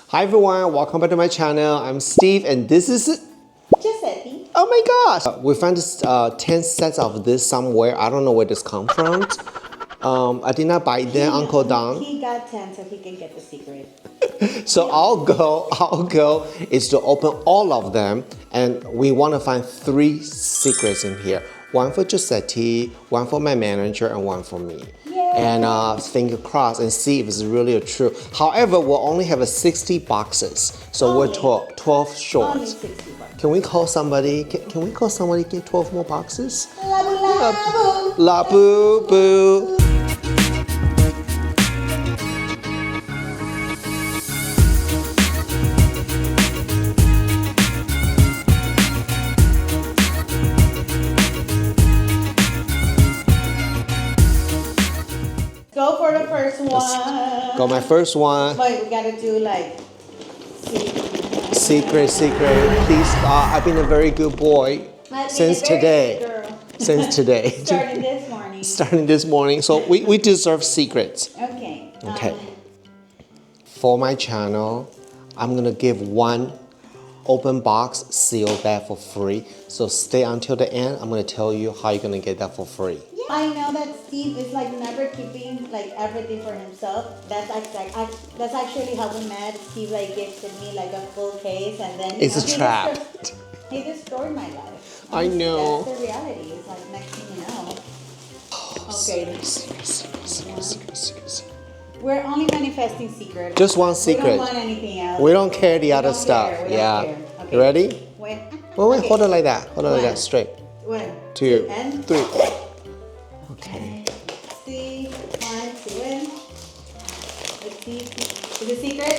Hi everyone, welcome back to my channel. I'm Steve and this is Giuseppe. Oh my gosh! We found this 10 sets of this somewhere. I don't know where this come from. I did not buy them, Uncle Don. He got 10 so he can get the secret. So our goal is to open all of them, and we want to find 3 secrets in here. One for Giuseppe, one for my manager, and one for me. Yay. And finger crossed and see if it's really true. However, we'll only have 60 boxes, so we're 12 short. Only 60 bucks. Can we call somebody? Can we call somebody get 12 more boxes? Labubu. Labubu. Go for the first one. Go my first one. Wait, we gotta do like Secret. Please, I've been a very good boy since today. Since today. Starting this morning. Starting this morning. So we deserve secrets. Okay. Okay. For my channel, I'm gonna give one open box sealed bag for free. So stay until the end. I'm gonna tell you how you're gonna get that for free. I know that Steve is like never keeping like everything for himself. That's actually how we met. Steve like gifted me like a full case, and then It's a trap. He destroyed my life. I know. That's the reality. It's like next thing you know. Okay. Secret. We're only manifesting secret. Just one secret. We don't want anything else. We don't care the other don't stuff. care. We don't Yeah. care. Okay. You ready? Wait. Wait, Okay. hold it like that. Hold it like One. that, straight. 1, 2, and 3. Okay. Let's see. 1, 2, and let's see. Is it secret?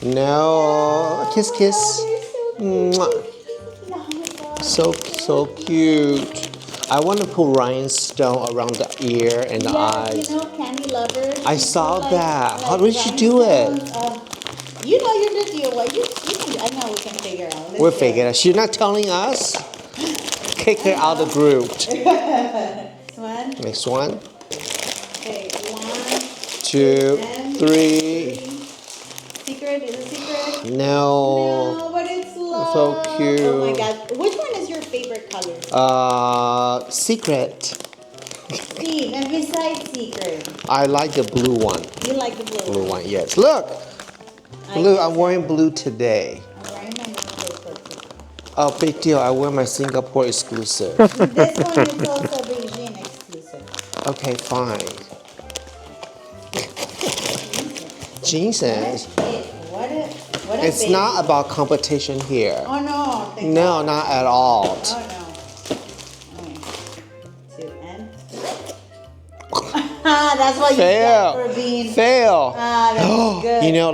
No. Kiss. Oh, they're Mwah. so cute. So cute. I want to put rhinestone around the ear and the eyes. You know, candy lovers. I saw that. How did you do it? You know you're the deal. What you can do? I know we can figure out. We'll figure it out. She's not telling us. Kick her out of the group. One. Next one. Okay, 1, 2, and 3. Secret? Is it secret? No. No, but it's love. So cute. Oh my god. Which one is your favorite color? Secret. Steve, and besides secret, I like the blue one. you like the blue Blue one, yes. Look. Blue. I'm wearing blue today. I'm wearing my newspaper. Oh, big deal. I wear my Singapore exclusive. This one is also Beijing exclusive. Okay, fine. Jesus. What a It's baby. not about competition here. Oh no. Thank No, not at all. Oh no. Okay. 2 and. That's what you get for being. Fail. That's good. You know,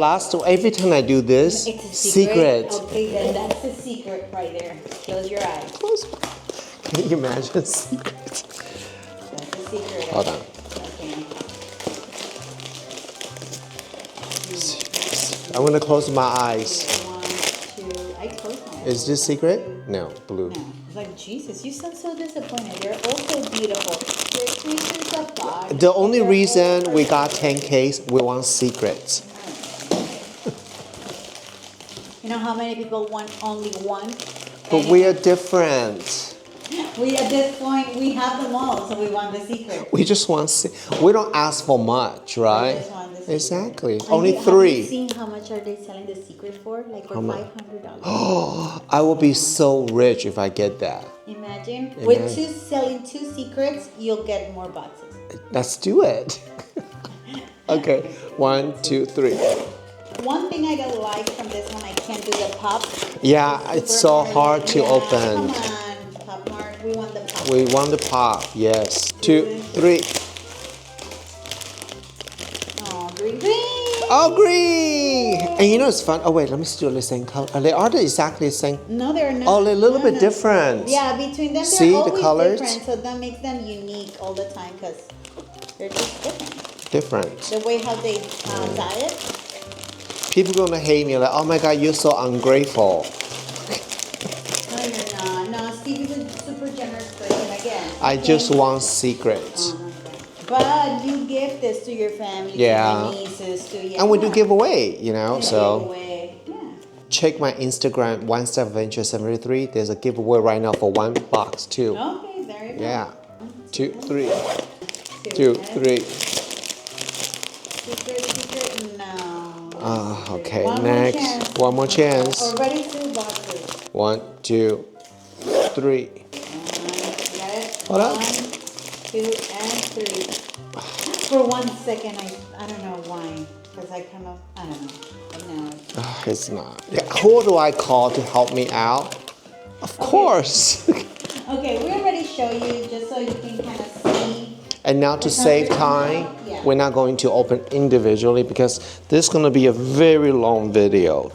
every time I do this, It's a secret. Okay, then that's the secret right there. Close your eyes. Can you imagine secret? That's the secret. Hold on. Okay. I'm gonna close my eyes. 1, 2. I closed my eyes. Is this secret? No, blue. No. It's like, Jesus, you sound so disappointed. You're also beautiful. You're creatures of God. The only You're reason all we got 10Ks, we want secrets. You know how many people want only one? But we are different. We at this point we have them all, so we want the secret. We just want we don't ask for much, right? We just want the secret. Exactly. Have Only you- Have you 3. seen how much are they selling the secret for? Like for $500. Oh, I will be so rich if I get that. Imagine. With selling 2 secrets, you'll get more boxes. Let's do it. Okay, 1, 2, 3. One thing I don't like from this one, I can't do the pop. Yeah, it's so hard to open. Come on, popmart. We want the pop. We want the pop, yes. 2, 3. Oh, green. Oh, green! And you know it's fun. Oh wait, let me still the same color. They are exactly the same. No, they're not. Oh, they're a little No, bit no. different. Yeah, between them, See they're the always colors? different. So that makes them unique all the time because they're just different. Different. The way how they dye it. People gonna hate me like, oh my god, you're so ungrateful. No, you're not. No, Steve is a super generous person. Again. I just want secrets. But you give this to your family, Yeah. to your nieces, to your And we do give away, you know, so. Giveaway. check my Instagram, One Step Venture 73. There's a giveaway right now for one box too. Okay, there you go. Yeah. 2, 3. 2, 3. Secret, no. Okay, One next. More chance. One more chance. Already 2 boxes. 1, 2, 3. Got it. Hold up. 1, 2, and 3. For 1 second, I don't know why. Because I don't know. But now It's not. Yeah, who do I call to help me out? Of course. Okay, we already show you just so you can kind of see. And now to save time, Yeah. we're not going to open individually because this is going to be a very long video.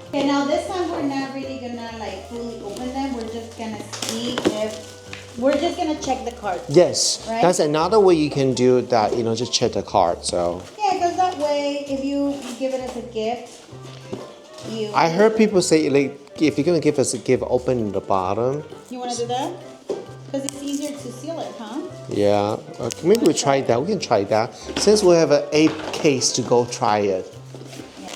Okay, now this time we're not really gonna like fully open them. We're just gonna see if we're just gonna check the card. Yes, Right? that's another way you can do that, just check the card. So Yeah, because that way, if you give it as a gift, I heard people say, like, if you're going to give us a gift, open the bottom. You want to do that? Because it's easier to seal it, huh? Yeah, maybe we try that. We can try that. Since we have an 8 case to go try it. Yeah.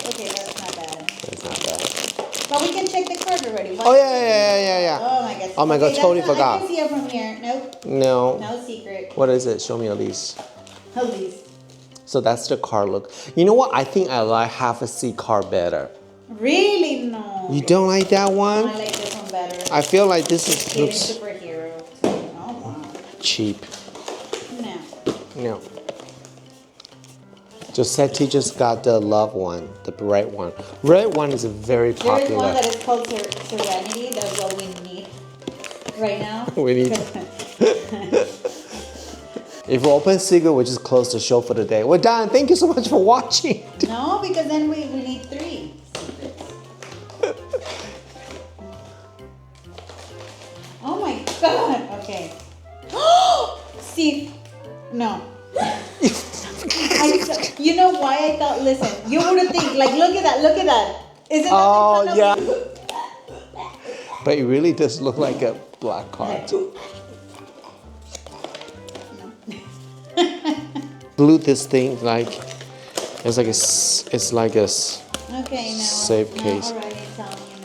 Okay, that's not bad. That's not bad. But we can check the card already. Oh, yeah. Oh my gosh. Oh my God, totally forgot. I can see it from here. Nope. No. No secret. What is it? Show me at least. Please. So that's the card look. You know what? I think I like half a C card better. Really? No. You don't like that one? I like this one better. I feel like this It's looks superhero. Oh wow. cheap. No. No. Josetti just got the love one, the red one. Red one is very There is one popular. that is called Serenity. That's what we need right now. We need. If we open secret, we'll just close the show for the day. We're done. Thank you so much for watching. No, because then we need 3 secrets. Oh my god. Okay. See, no. You know why I thought? Listen, you would think like, look at that. Is it? Oh yeah. But it really does look like a black card. Glue this thing like it's like a Okay, no. safe case. No, already telling you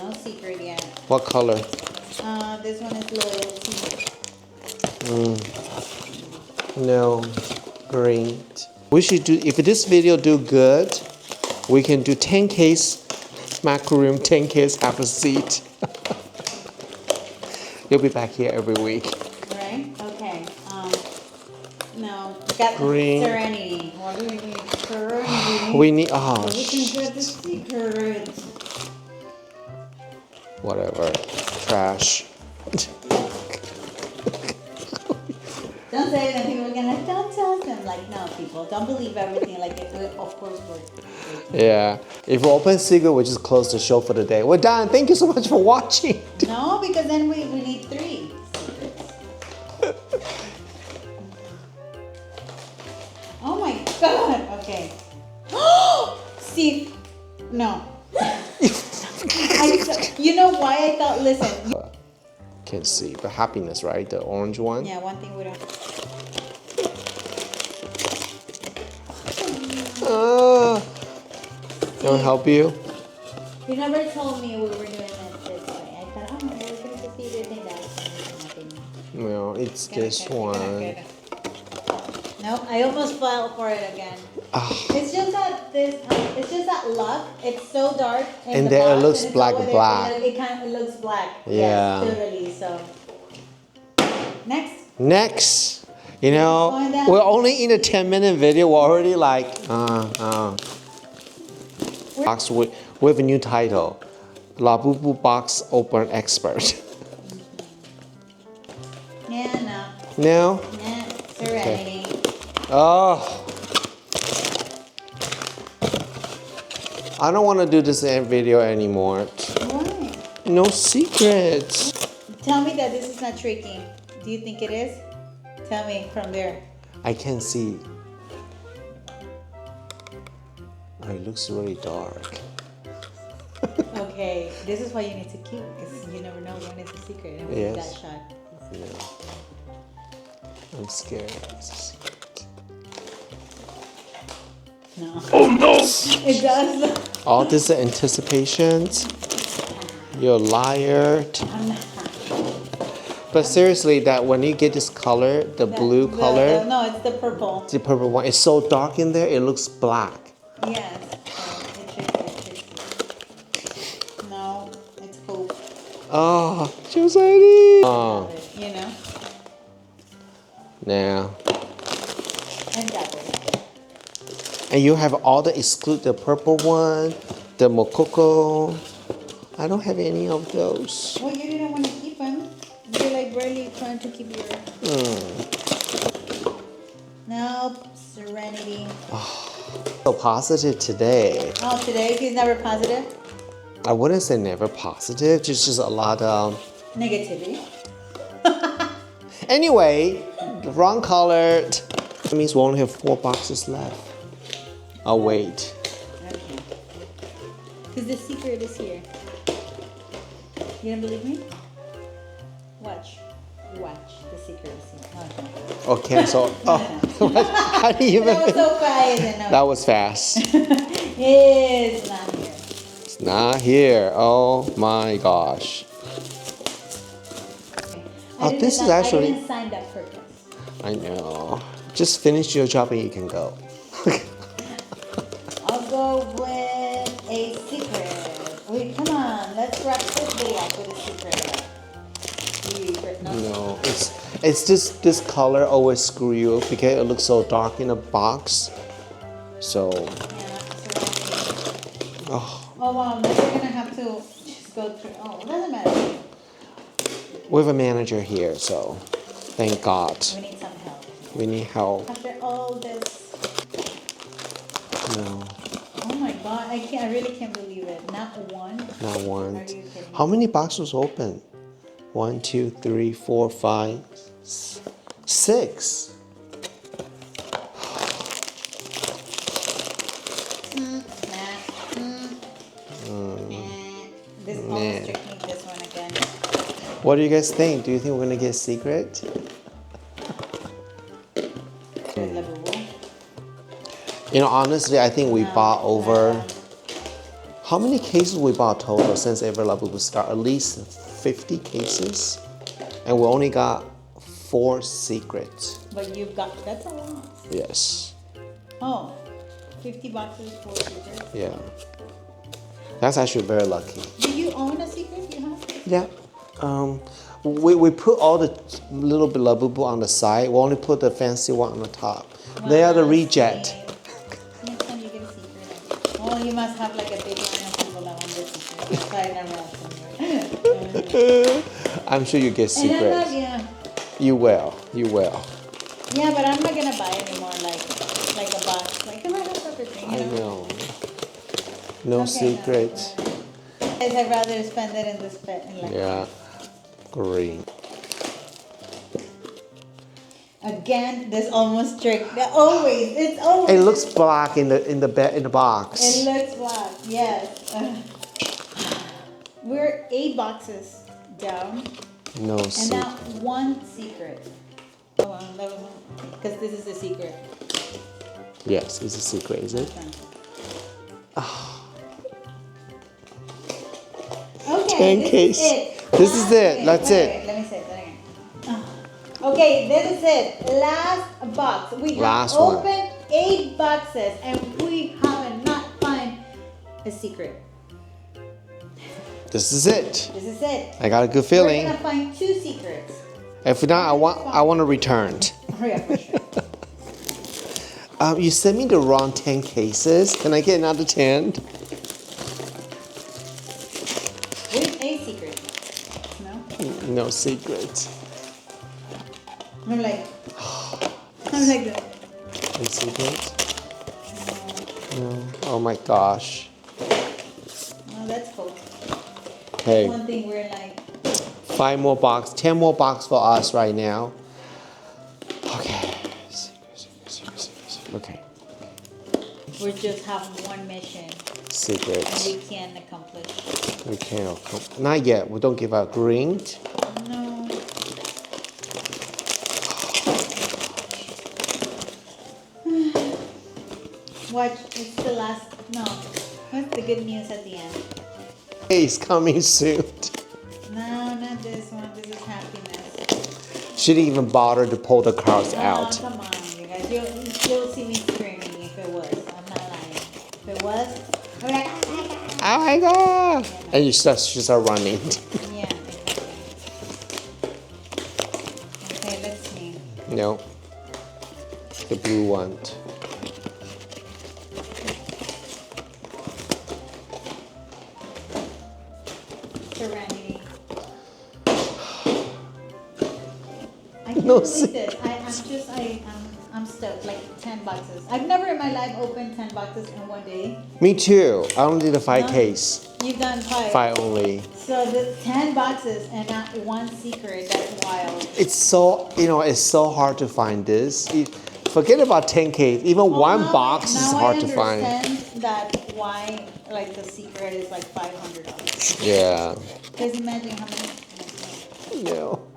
no. No secret yet. What color? This one is loyalty. No, green. We should do, if this video do good, we can do 10 case macaroon, 10 case apple seed. You'll be back here every week. Right? Okay. No. Got Green. Serenity. What do we need? Serenity. We need, We can get the secret. whatever, trash. Don't say anything. We're gonna don't tell them. Like, no, people, don't believe everything. Like, it will, of course, work. Yeah, if we open secret, we'll just close the show for the day. We're done. Thank you so much for watching. No, because then we need 3 secrets. Oh my god. Okay. See, no. You know why I thought? Listen. Can't see, but happiness, right? The orange one. Yeah, one thing we don't. Can I help you? You never told me we were doing it this way. I thought, oh, we're going to see this and that. No, it's this one. No, I almost fell for it again. It's just that it's just that luck. It's so dark. And the then it box, looks and it's black, over there, black. and it looks black. Yeah. Yes, totally. So next. Next, Going down. we're only in a 10-minute video. We're already like, box with a new title, Labubu Box Open Expert. Yeah, no. No? Yeah, Serenity. Oh. I don't want to do this video anymore. Why? No secrets. Tell me that this is not tricky. Do you think it is? Tell me from there. I can't see. Oh, it looks really dark. Okay, this is why you need to keep, because you never know when it's a secret and when Yes. that shot. Yeah. I'm scared. It's a secret. No. Oh no! It does. All this anticipation. You're a liar. I'm not. But seriously, that when you get this color, the blue color, No, it's the purple. the purple one, it's so dark in there, it looks black. Yes. It's no, it's hope. Oh, Josanie. Oh, You know? now. And that way. And you have all the exclude the purple one, the mococo. I don't have any of those. Well, you didn't want to keep them. You're like really trying to keep your. Nope, Serenity. So positive today. Oh, today he's never positive? I wouldn't say never positive, just a lot of. Negativity. Anyway, the wrong color. That means we only have 4 boxes left. I'll wait. Okay. Because the secret is here. You don't believe me? Watch. Watch. The secret is here. Okay. Oh, cancel. Oh, how do you even? That was so fast. That was fast. It's not here. It's not here. Oh my gosh. Okay. Oh, this is actually. I didn't sign that purpose. I know. Just finish your job and you can go. I'll go with a secret. Wait, come on. Let's wrap this video up with a secret. No, it's just this color always screw you because it looks so dark in a box. So. Yeah, Oh, oh wow, now we're gonna have to just go through. Oh, it doesn't matter. we have a manager here, so thank God. We need some help. We need help. After all this. No, Oh my god, I really can't believe it. Not one. not Are one. you kidding me? How many boxes open? 1, 2, 3, 4, 5, 6. This almost tricked me, this one again. What do you guys think? Do you think we're gonna get a secret? Labubu. You know, honestly, I think we bought over. How many cases we bought total since ever Labubu start? At least 50 cases, and we only got 4 secrets. But you've got, that's a lot. Yes. Oh, 50 boxes, 4 secrets. Yeah. That's actually very lucky. Do you own a secret you have? Yeah. We put all the little bit Labubu on the side. We only put the fancy one on the top. They are the reject. Next time you get a secret. Oh, you must have like a big line of people that want this secret. That's why I never asked them. I'm sure you get And I'm not, secrets. yeah. You will. You will. Yeah, but I'm not gonna buy anymore like a box. Like, come on, that's everything, I you know? know. No Okay, secrets. no. I'd rather spend it in this pet and like Yeah. Green. again, this almost trick. Always, it's always. It looks black in the box. It looks black. Yes. We're 8 boxes down, No and secret. now 1 secret. Oh, wow, that was because this is the secret. Yes, it's a secret, is it? Okay, 10 this case. is it. This is it. That's wait, it. Wait, let me say that again. Okay, this is it. Last box. We have Last one. opened 8 boxes and we have not find a secret. This is it. This is it. I got a good We're feeling. gonna find 2 secrets. If not, I want to return. Hurry up, for sure. You sent me the wrong 10 cases. Can I get another 10? With a secret. No? No secret. I'm like that. No secret? No. Oh my gosh. No, that's hope. Okay. One thing we're like, 5 more box, 10 more box for us right now. Okay. Okay. we just have one mission and Secrets. we can accomplish. We can't. Not yet. We don't give out green. No. Watch, it's the last. No, what's the good news at the end? It's coming soon. No, not this one. This is happiness. She didn't even bother to pull the cards out. Come on, you guys. You'll see me screaming if it was. I'm not lying. If it was, I'll be like, Oh my god! And she start running. yeah. Okay, let's see. No. The blue one. Serenity. I can't No, believe this. I'm stoked. Like 10 boxes. I've never in my life opened 10 boxes in one day. Me too. I only did a 5 case. You've done 5. 5 only. So the 10 boxes and not one secret. That's wild. It's so, it's so hard to find this. Forget about 10K. Even one box is hard to find. Now I understand that why like the secret is like $500. Yeah. Because imagine how many. No.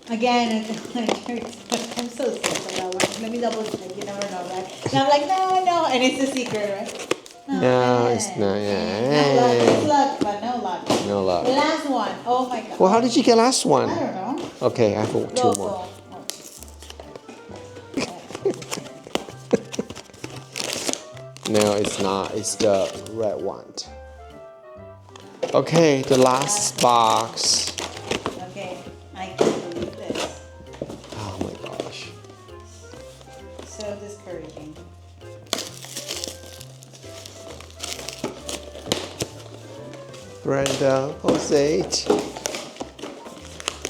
Again, I'm so sick of that one. Let me double check. You never know, right? And I'm like, no, and it's a secret, right? No, it's not. No luck. It's luck, but no luck. No luck. The last one. Oh my god. Well, how did you get last one? I don't know. Okay, I have 2 Go, more. No, it's not. It's the red one. Okay, the last box. Okay, I can't believe this. Oh my gosh. So discouraging. Brenda, Jose.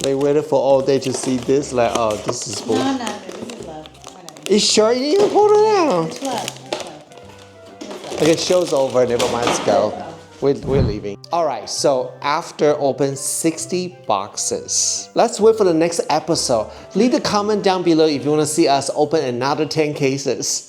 They waited for all day to see this. Like, oh, this is bull. No, this is love. Whatever. You sure you didn't even pull it out? It's love. Okay, show's over. Never mind. Let's go. We're leaving. All right. So after open 60 boxes, let's wait for the next episode. Leave a comment down below if you want to see us open another 10 cases.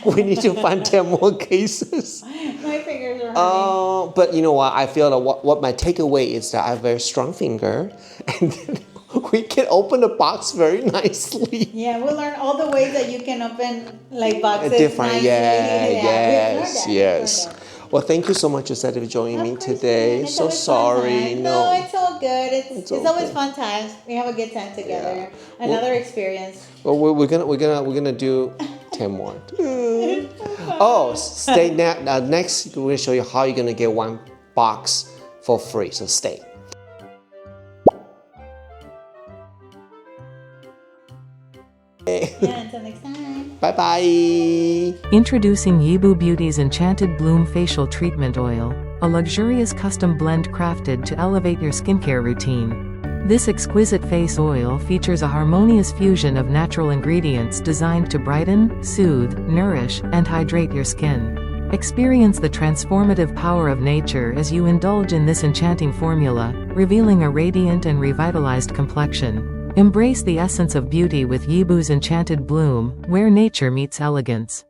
We need to find 10 more cases. My fingers are hurting. But you know what? I feel that what my takeaway is that I have a very strong finger, and then we can open the box very nicely. Yeah, we'll learn all the ways that you can open like boxes. Different, nicely. yes. We learned that. Well, thank you so much, Josette, for joining me today. It's So always fun sorry. time. No, it's all good. It's all always good. fun times. We have a good time together. Yeah. Another experience. Well, we're gonna do 10 more. Oh, stay next. We're gonna show you how you're gonna get 1 box for free. So stay. Yeah, until next time. Bye bye. Introducing Yibu Beauty's Enchanted Bloom Facial Treatment Oil, a luxurious custom blend crafted to elevate your skincare routine. This exquisite face oil features a harmonious fusion of natural ingredients designed to brighten, soothe, nourish, and hydrate your skin. Experience the transformative power of nature as you indulge in this enchanting formula, revealing a radiant and revitalized complexion. Embrace the essence of beauty with Yibu's Enchanted Bloom, where nature meets elegance.